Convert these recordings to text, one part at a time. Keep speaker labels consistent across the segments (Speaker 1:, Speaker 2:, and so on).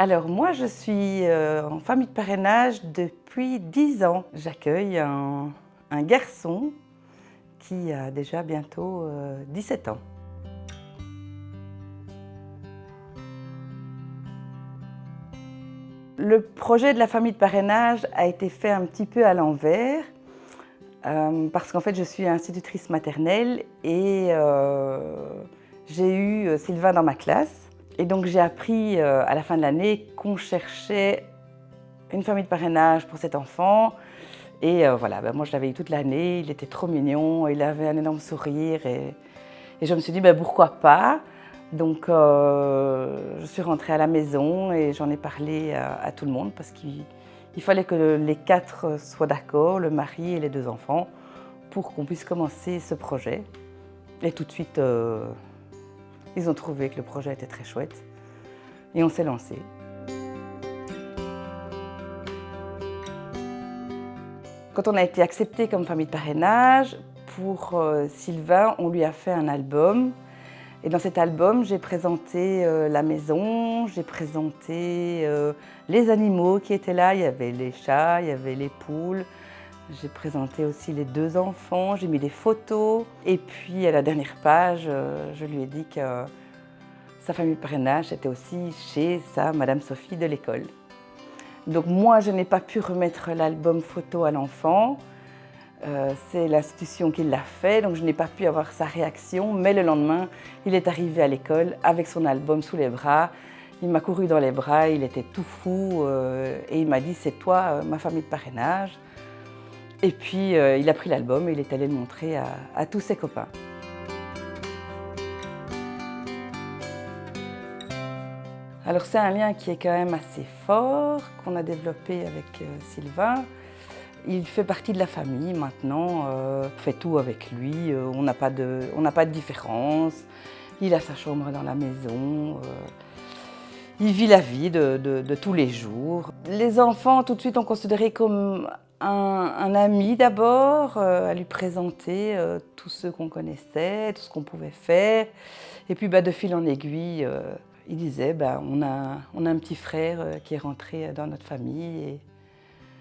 Speaker 1: Alors moi, je suis en famille de parrainage depuis 10 ans. J'accueille un garçon qui a déjà bientôt 17 ans. Le projet de la famille de parrainage a été fait un petit peu à l'envers parce qu'en fait, je suis institutrice maternelle et j'ai eu Sylvain dans ma classe. Et donc j'ai appris à la fin de l'année qu'on cherchait une famille de parrainage pour cet enfant. Et voilà, moi je l'avais eu toute l'année, il était trop mignon, il avait un énorme sourire et je me suis dit pourquoi pas. Donc je suis rentrée à la maison et j'en ai parlé à tout le monde parce qu'il fallait que les 4 soient d'accord, le mari et les 2 enfants, pour qu'on puisse commencer ce projet. Et tout de suite, ils ont trouvé que le projet était très chouette et on s'est lancé. Quand on a été accepté comme famille de parrainage, pour Sylvain, on lui a fait un album. Et dans cet album, j'ai présenté la maison, j'ai présenté les animaux qui étaient là. Il y avait les chats, il y avait les poules. J'ai présenté aussi les 2 enfants, j'ai mis des photos. Et puis à la dernière page, je lui ai dit que sa famille de parrainage était aussi chez sa Madame Sophie de l'école. Donc moi, je n'ai pas pu remettre l'album photo à l'enfant. C'est l'institution qui l'a fait, donc je n'ai pas pu avoir sa réaction. Mais le lendemain, il est arrivé à l'école avec son album sous les bras. Il m'a couru dans les bras, il était tout fou et il m'a dit « c'est toi, ma famille de parrainage ». Et puis il a pris l'album et il est allé le montrer à tous ses copains. Alors c'est un lien qui est quand même assez fort, qu'on a développé avec Sylvain. Il fait partie de la famille maintenant, on fait tout avec lui, on n'a pas de différence. Il a sa chambre dans la maison, il vit la vie de tous les jours. Les enfants tout de suite ont considéré comme un ami d'abord, à lui présenter tous ceux qu'on connaissait, tout ce qu'on pouvait faire. Et puis de fil en aiguille, il disait on a un petit frère qui est rentré dans notre famille.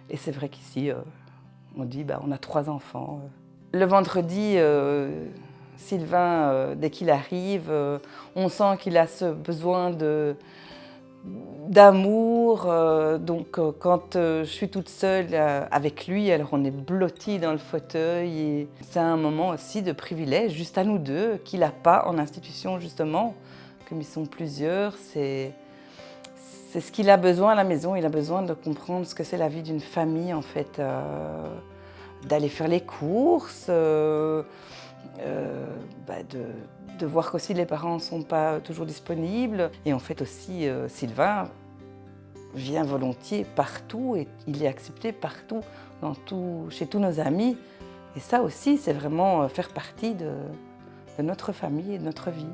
Speaker 1: Et c'est vrai qu'ici, on dit on a 3 enfants. Le vendredi, Sylvain, dès qu'il arrive, on sent qu'il a ce besoin d'amour. Donc quand je suis toute seule avec lui, alors on est blottis dans le fauteuil. Et c'est un moment aussi de privilège, juste à nous deux, qu'il n'a pas en institution justement. Comme ils sont plusieurs, c'est ce qu'il a besoin à la maison. Il a besoin de comprendre ce que c'est la vie d'une famille, en fait, d'aller faire les courses, de voir qu'aussi les parents ne sont pas toujours disponibles. Et en fait aussi, Sylvain vient volontiers partout et il est accepté partout, chez tous nos amis. Et ça aussi, c'est vraiment faire partie de notre famille et de notre vie.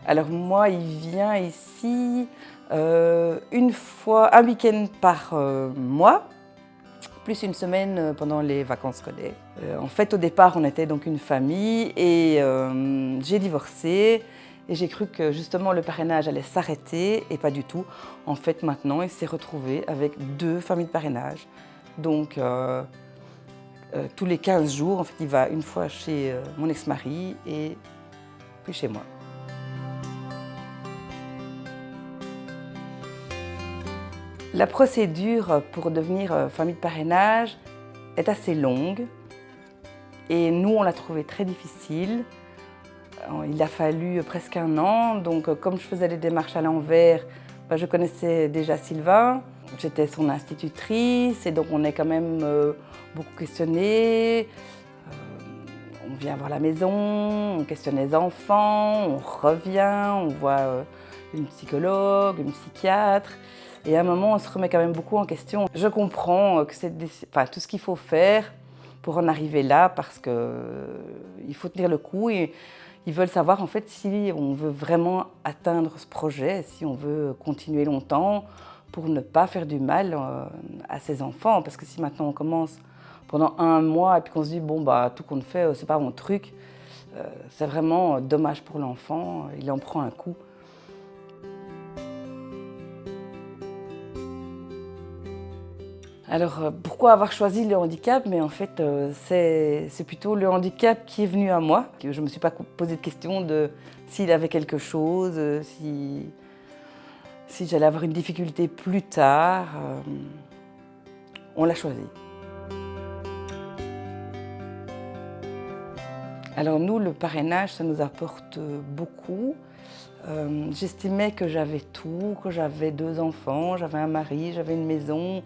Speaker 1: Alors moi, il vient ici une fois, un week-end par mois, plus une semaine pendant les vacances scolaires. En fait, au départ, on était donc une famille et j'ai divorcé et j'ai cru que justement le parrainage allait s'arrêter et pas du tout. En fait, maintenant, il s'est retrouvé avec 2 familles de parrainage. Donc, tous les 15 jours, en fait, il va une fois chez mon ex-mari et puis chez moi. La procédure pour devenir famille de parrainage est assez longue et nous, on l'a trouvée très difficile. Il a fallu presque 1 an, donc comme je faisais les démarches à l'envers, je connaissais déjà Sylvain, j'étais son institutrice et donc on est quand même beaucoup questionné. On vient voir la maison, on questionne les enfants, on revient, on voit une psychologue, une psychiatre. Et à un moment, on se remet quand même beaucoup en question. Je comprends que c'est tout ce qu'il faut faire pour en arriver là, parce qu'il faut tenir le coup. Et ils veulent savoir en fait si on veut vraiment atteindre ce projet, si on veut continuer longtemps pour ne pas faire du mal à ses enfants. Parce que si maintenant on commence pendant 1 mois et puis qu'on se dit tout compte fait, c'est pas mon truc, C'est vraiment dommage pour l'enfant, il en prend un coup. Alors, pourquoi avoir choisi le handicap? Mais en fait, c'est plutôt le handicap qui est venu à moi. Je ne me suis pas posé de question de s'il avait quelque chose, si j'allais avoir une difficulté plus tard. On l'a choisi. Alors nous, le parrainage, ça nous apporte beaucoup. J'estimais que j'avais tout, que j'avais 2 enfants, j'avais un mari, j'avais une maison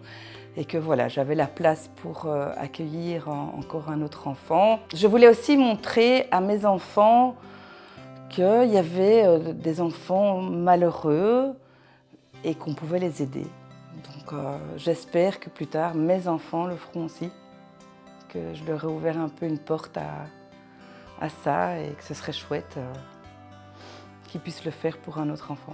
Speaker 1: et que voilà, j'avais la place pour accueillir encore un autre enfant. Je voulais aussi montrer à mes enfants qu'il y avait des enfants malheureux et qu'on pouvait les aider. Donc j'espère que plus tard, mes enfants le feront aussi, que je leur ai ouvert un peu une porte à ça et que ce serait chouette qu'ils puissent le faire pour un autre enfant.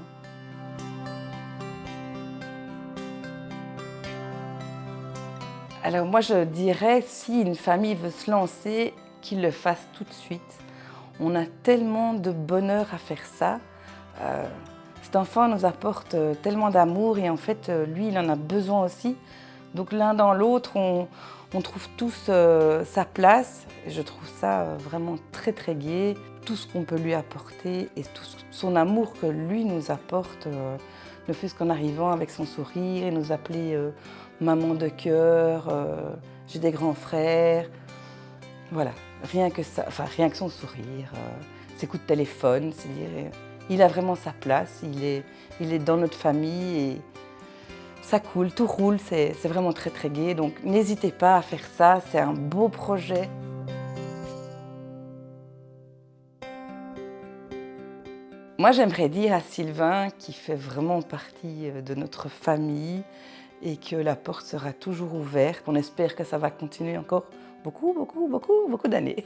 Speaker 1: Alors moi je dirais, si une famille veut se lancer, qu'il le fasse tout de suite. On a tellement de bonheur à faire ça. Cet enfant nous apporte tellement d'amour et en fait lui il en a besoin aussi. Donc l'un dans l'autre, on trouve tous sa place. Et je trouve ça vraiment très très gai. Tout ce qu'on peut lui apporter et tout son amour que lui nous apporte, ne fût-ce qu'en arrivant avec son sourire et nous appeler maman de cœur, j'ai des grands frères. Voilà, rien que ça, enfin rien que son sourire, ses coups de téléphone, c'est dire, il a vraiment sa place, il est dans notre famille et ça coule, tout roule, c'est vraiment très très gai. Donc n'hésitez pas à faire ça, c'est un beau projet. Moi j'aimerais dire à Sylvain qu'il fait vraiment partie de notre famille et que la porte sera toujours ouverte. On espère que ça va continuer encore beaucoup d'années.